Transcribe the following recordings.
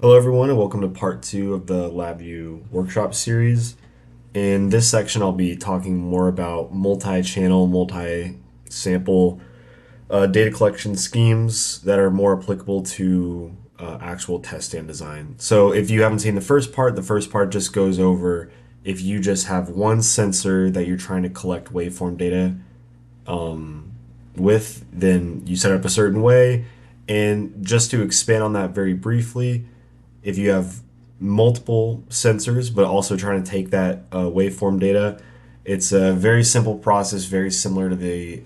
Hello, everyone, and welcome to part two of the LabVIEW workshop series. In this section, I'll be talking more about multi-channel, multi-sample data collection schemes that are more applicable to actual test stand design. So if you haven't seen the first part just goes over if you just have one sensor that you're trying to collect waveform data with, then you set it up a certain way. And just to expand on that very briefly, if you have multiple sensors but also trying to take that waveform data, it's a very simple process, very similar to the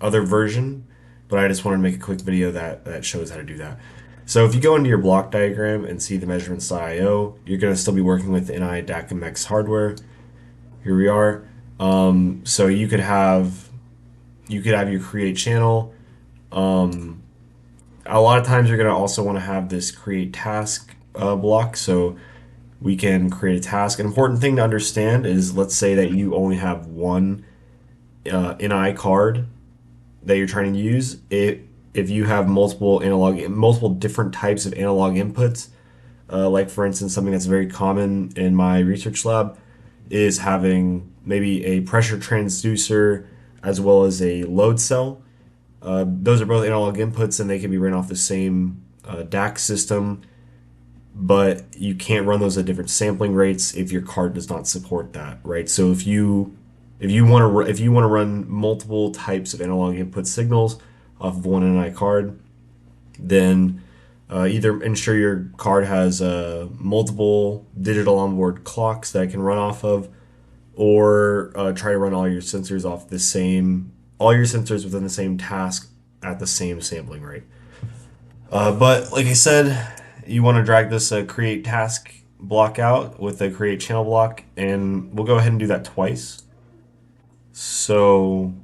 other version, but I just wanted to make a quick video that shows how to do that. So if you go into your block diagram and see the measurements.io, you're going to still be working with NI DAQmx hardware. Here we are. So you could have your create channel. A lot of times you're going to also want to have this create task block, so we can create a task. An important thing to understand is, let's say that you only have one NI card that you're trying to use. If you have multiple different types of analog inputs, like for instance, something that's very common in my research lab is having maybe a pressure transducer as well as a load cell. Those are both analog inputs and they can be run off the same DAQ system, but you can't run those at different sampling rates if your card does not support that, right? So if you want to run multiple types of analog input signals off of one NI card, then either ensure your card has multiple digital onboard clocks that it can run off of, or try to run all your sensors within the same task at the same sampling rate. But like I said, you want to drag this create task block out with the create channel block, and we'll go ahead and do that twice. So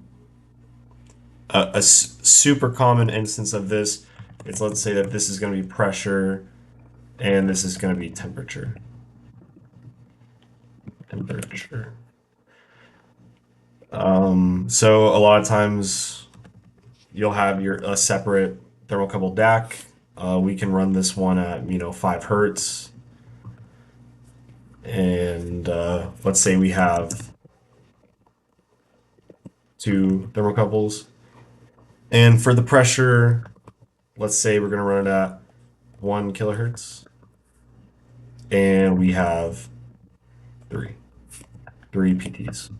a super common instance of this is, let's say that this is going to be pressure and this is going to be temperature. So a lot of times you'll have a separate thermocouple DAQ. We can run this one at 5 hertz, and let's say we have two thermocouples. And for the pressure, let's say we're going to run it at 1 kilohertz, and we have three PTs.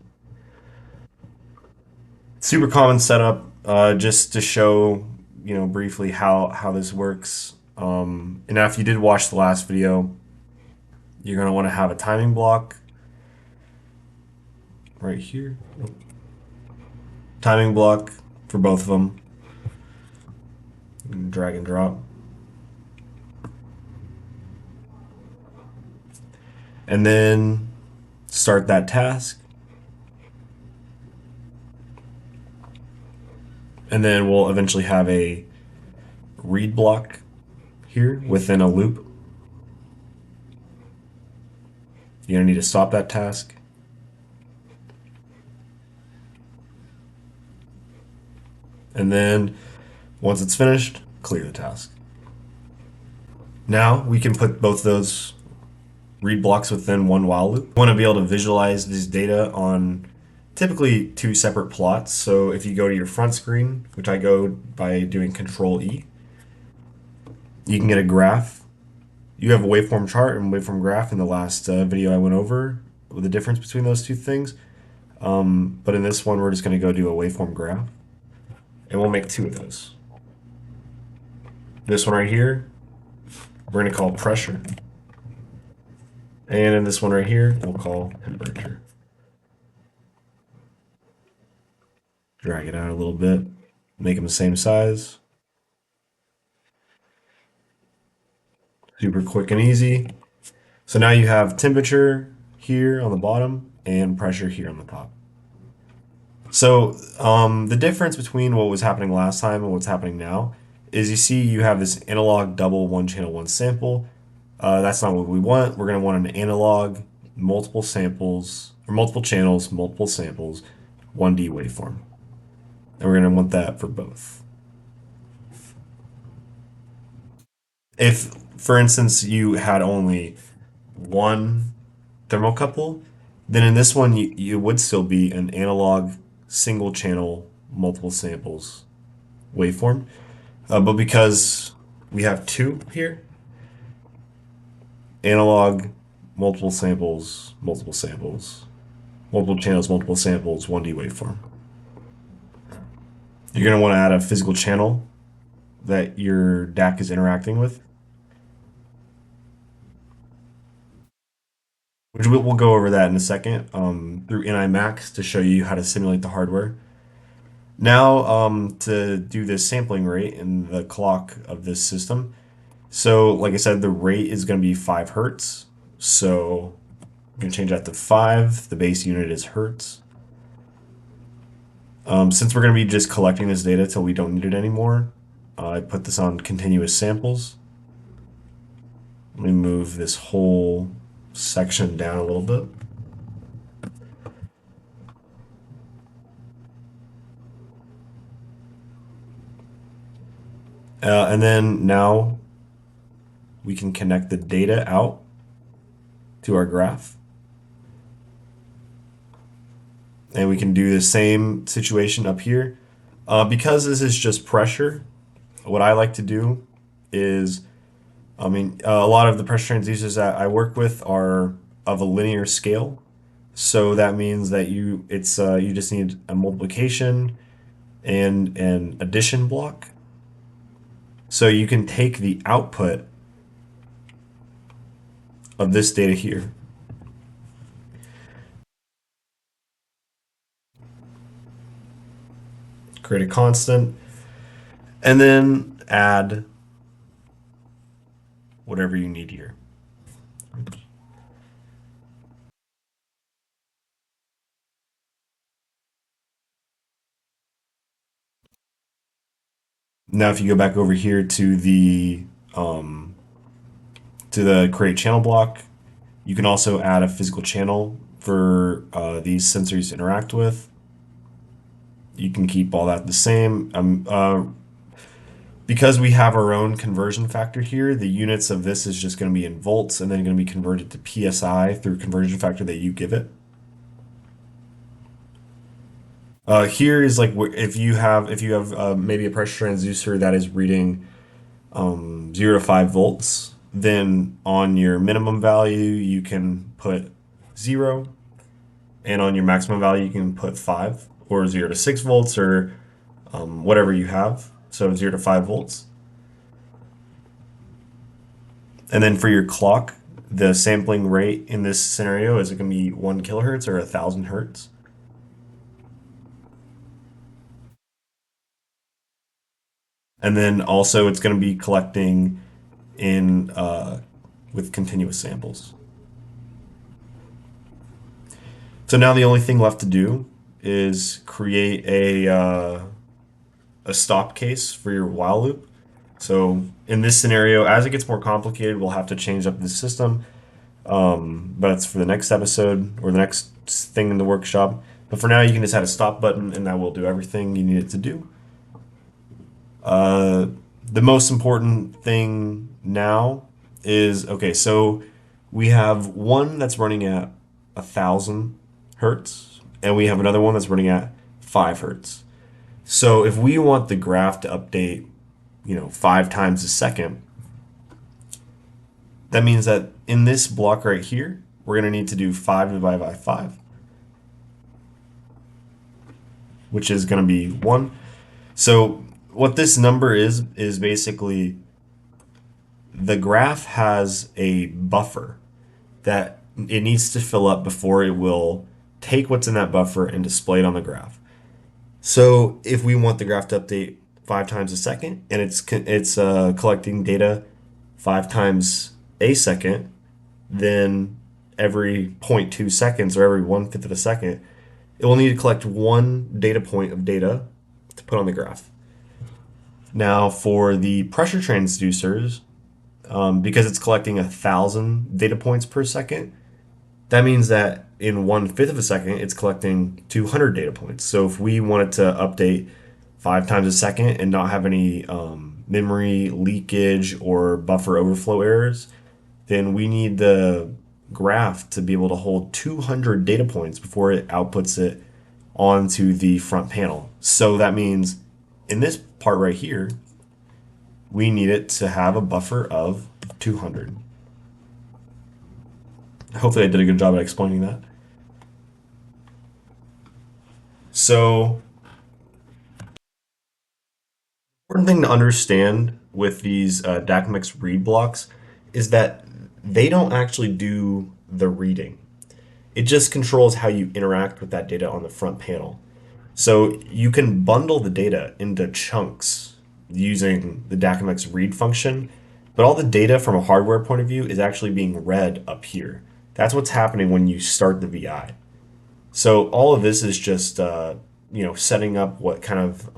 Super common setup, just to show briefly how this works. And now if you did watch the last video, you're going to want to have a timing block right here. Timing block for both of them. Drag and drop. And then start that task. And then we'll eventually have a read block here within a loop. You're going to need to stop that task. And then once it's finished, clear the task. Now we can put both those read blocks within one while loop. We want to be able to visualize this data on typically two separate plots. So if you go to your front screen, which I go by doing Control E, you can get a graph. You have a waveform chart and waveform graph in the last video I went over with the difference between those two things. But in this one, we're just going to go do a waveform graph, and we'll make two of those. This one right here, we're going to call pressure. And in this one right here, we'll call temperature. Drag it out a little bit, make them the same size. Super quick and easy. So now you have temperature here on the bottom and pressure here on the top. So the difference between what was happening last time and what's happening now is, you see you have this analog double one channel one sample. That's not what we want. We're going to want an analog multiple samples, or multiple channels, multiple samples, 1D waveform. And we're going to want that for both. If for instance, you had only one thermocouple, then in this one you would still be an analog single channel multiple samples waveform. But because we have two here, analog, multiple samples, multiple channels, multiple samples, 1D waveform. You're going to want to add a physical channel that your DAC is interacting with, which we'll go over that in a second through NIMax to show you how to simulate the hardware. Now, to do this sampling rate and the clock of this system. So, like I said, the rate is going to be 5 hertz. So, I'm going to change that to 5. The base unit is hertz. Since we're going to be just collecting this data till we don't need it anymore, I put this on continuous samples. Let me move this whole section down a little bit. And then now we can connect the data out to our graph. And we can do the same situation up here. Because this is just pressure, what I like to do is, a lot of the pressure transducers that I work with are of a linear scale. So that means that you just need a multiplication and an addition block. So you can take the output of this data here, create a constant, and then add whatever you need here. Now, if you go back over here to the create channel block, you can also add a physical channel for these sensors to interact with. You can keep all that the same. Because we have our own conversion factor here, the units of this is just going to be in volts and then going to be converted to PSI through conversion factor that you give it. Here is like if you have maybe a pressure transducer that is reading 0 to 5 volts, then on your minimum value you can put 0, and on your maximum value you can put 5, or 0 to 6 volts, or whatever you have. So 0 to 5 volts. And then for your clock, the sampling rate in this scenario is it going to be 1 kilohertz or 1,000 hertz. And then also it's going to be collecting in with continuous samples. So now the only thing left to do is create a stop case for your while loop. So in this scenario, as it gets more complicated, we'll have to change up the system. But it's for the next episode or the next thing in the workshop. But for now, you can just add a stop button, and that will do everything you need it to do. The most important thing now is, okay, so we have one that's running at 1,000 hertz, and we have another one that's running at 5 hertz. So if we want the graph to update, 5 times a second, that means that in this block right here, we're going to need to do 5 divided by 5, which is going to be 1. So what this number is basically the graph has a buffer that it needs to fill up before it will take what's in that buffer and display it on the graph. So if we want the graph to update 5 times a second, and it's collecting data 5 times a second, then every 0.2 seconds or every 1/5 of a second, it will need to collect one data point of data to put on the graph. Now for the pressure transducers, because it's collecting 1,000 data points per second, that means that in 1/5 of a second, it's collecting 200 data points. So if we wanted to update 5 times a second and not have any memory leakage or buffer overflow errors, then we need the graph to be able to hold 200 data points before it outputs it onto the front panel. So that means in this part right here, we need it to have a buffer of 200. Hopefully I did a good job at explaining that. So, important thing to understand with these DAQmx read blocks is that they don't actually do the reading. It just controls how you interact with that data on the front panel. So you can bundle the data into chunks using the DAQmx read function, but all the data from a hardware point of view is actually being read up here. That's what's happening when you start the VI. So all of this is just setting up what kind of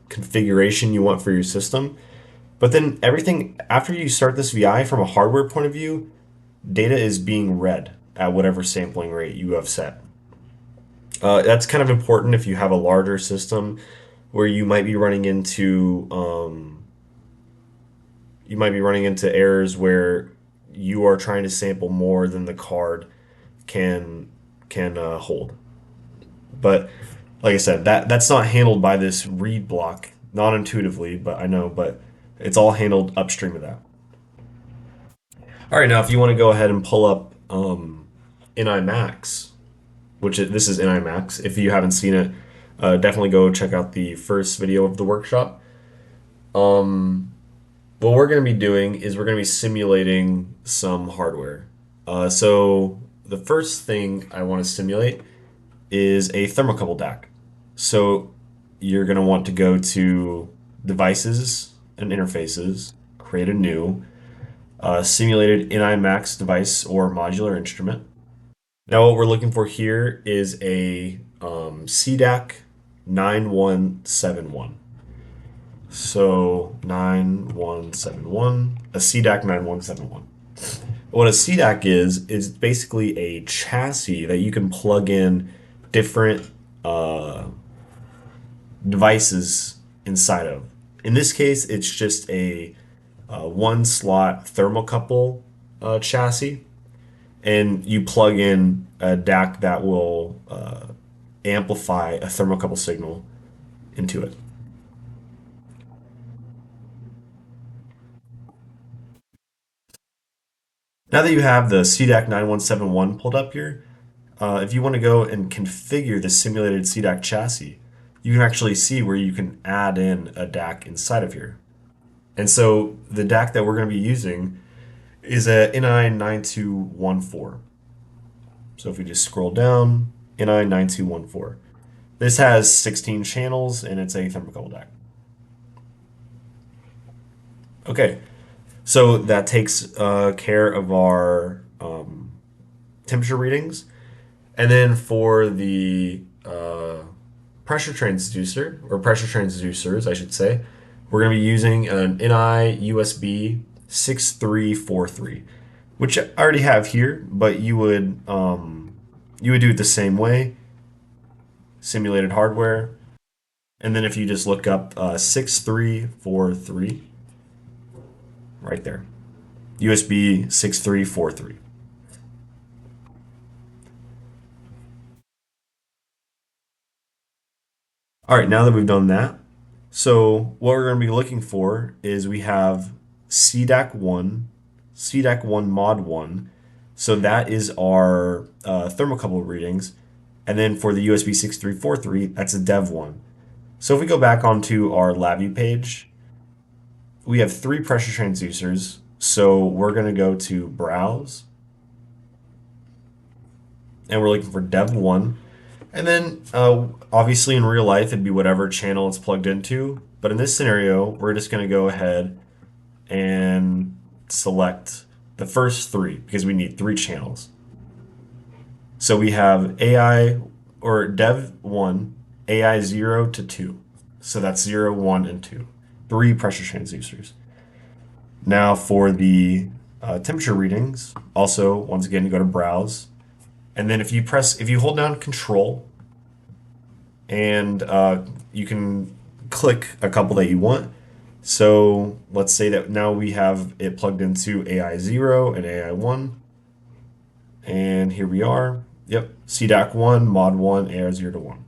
configuration you want for your system. But then everything after you start this VI from a hardware point of view, data is being read at whatever sampling rate you have set. That's kind of important if you have a larger system where you might be running into errors where you are trying to sample more than the card can hold. But like I said, that's not handled by this read block, not intuitively, but I know, but it's all handled upstream of that. All right, now if you want to go ahead and pull up NIMax, this is NIMax. If you haven't seen it, definitely go check out the first video of the workshop. What we're going to be doing is we're going to be simulating some hardware. So the first thing I want to simulate is a thermocouple DAQ. So you're going to want to go to Devices and Interfaces, create a new simulated NIMax device or modular instrument. Now what we're looking for here is a CDAQ 9171. So 9171, a CDAQ 9171. What a CDAQ is basically a chassis that you can plug in different devices inside of. In this case, it's just a one slot thermocouple chassis, and you plug in a DAQ that will amplify a thermocouple signal into it. Now that you have the CDAQ 9171 pulled up here, if you want to go and configure the simulated CDAQ chassis, you can actually see where you can add in a DAQ inside of here. And so the DAQ that we're going to be using is a NI9214. So if we just scroll down, NI9214. This has 16 channels and it's a thermocouple DAQ. Okay, so that takes care of our temperature readings. And then for the pressure transducer, or pressure transducers, I should say, we're going to be using an NI USB 6343, which I already have here, but you would do it the same way, simulated hardware. And then if you just look up 6343, right there, USB 6343. All right, now that we've done that, so what we're going to be looking for is we have CDAQ1, CDAQ1 mod 1. So that is our thermocouple readings. And then for the USB 6343, that's a dev1. So if we go back onto our LabVIEW page, we have 3 pressure transducers. So we're going to go to Browse, and we're looking for dev1. And then obviously in real life, it'd be whatever channel it's plugged into. But in this scenario, we're just going to go ahead and select the first 3 because we need 3 channels. So we have AI or dev1, AI 0 to 2. So that's 0, 1, and 2. 3 pressure transducers. Now for the temperature readings, also once again you go to Browse, and then if you hold down Control, and you can click a couple that you want, So let's say that now we have it plugged into AI 0 and AI 1. And here we are. Yep, CDAC 1, Mod 1, AI 0 to 1.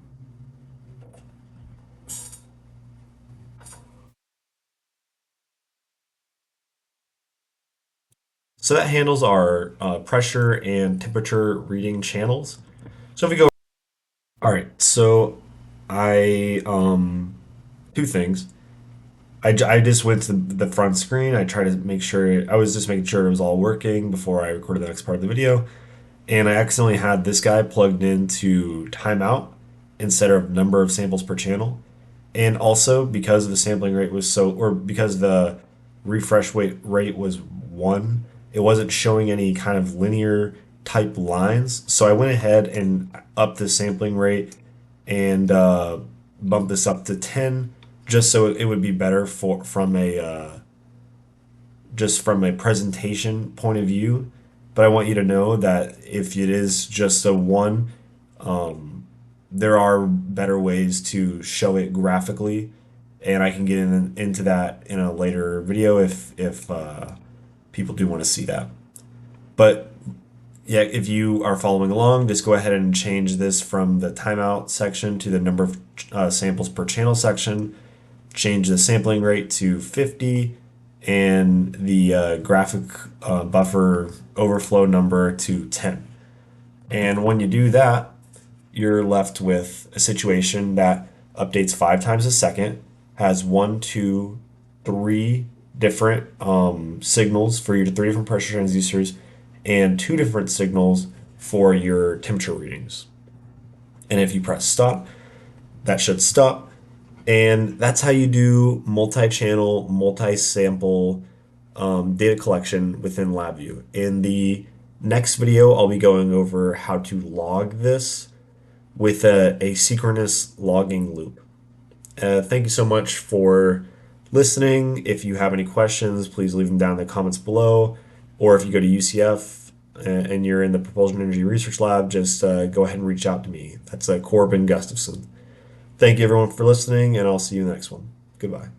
So that handles our pressure and temperature reading channels. So if we go, all right, so two things. I just went to the front screen. I tried to make sure, I was just making sure it was all working before I recorded the next part of the video. And I accidentally had this guy plugged into timeout instead of number of samples per channel. And also because the sampling rate was so, or because the refresh rate was one, it wasn't showing any kind of linear type lines. So I went ahead and upped the sampling rate and bumped this up to 10 just so it would be better for from a just from a presentation point of view. But I want you to know that if it is just a one, there are better ways to show it graphically, and I can get into that in a later video if people do want to see that. But yeah, if you are following along, just go ahead and change this from the timeout section to the number of samples per channel section. Change the sampling rate to 50 and the graphic buffer overflow number to 10. And when you do that, you're left with a situation that updates 5 times a second, has one, two, three different signals for your three different pressure transducers, and two different signals for your temperature readings. And if you press stop, that should stop. And that's how you do multi-channel, multi-sample data collection within LabVIEW. In the next video, I'll be going over how to log this with a asynchronous logging loop. Thank you so much for listening. If you have any questions, please leave them down in the comments below. Or if you go to UCF and you're in the Propulsion Energy Research Lab, just go ahead and reach out to me. That's Corbin Gustafson. Thank you everyone for listening, and I'll see you in the next one. Goodbye.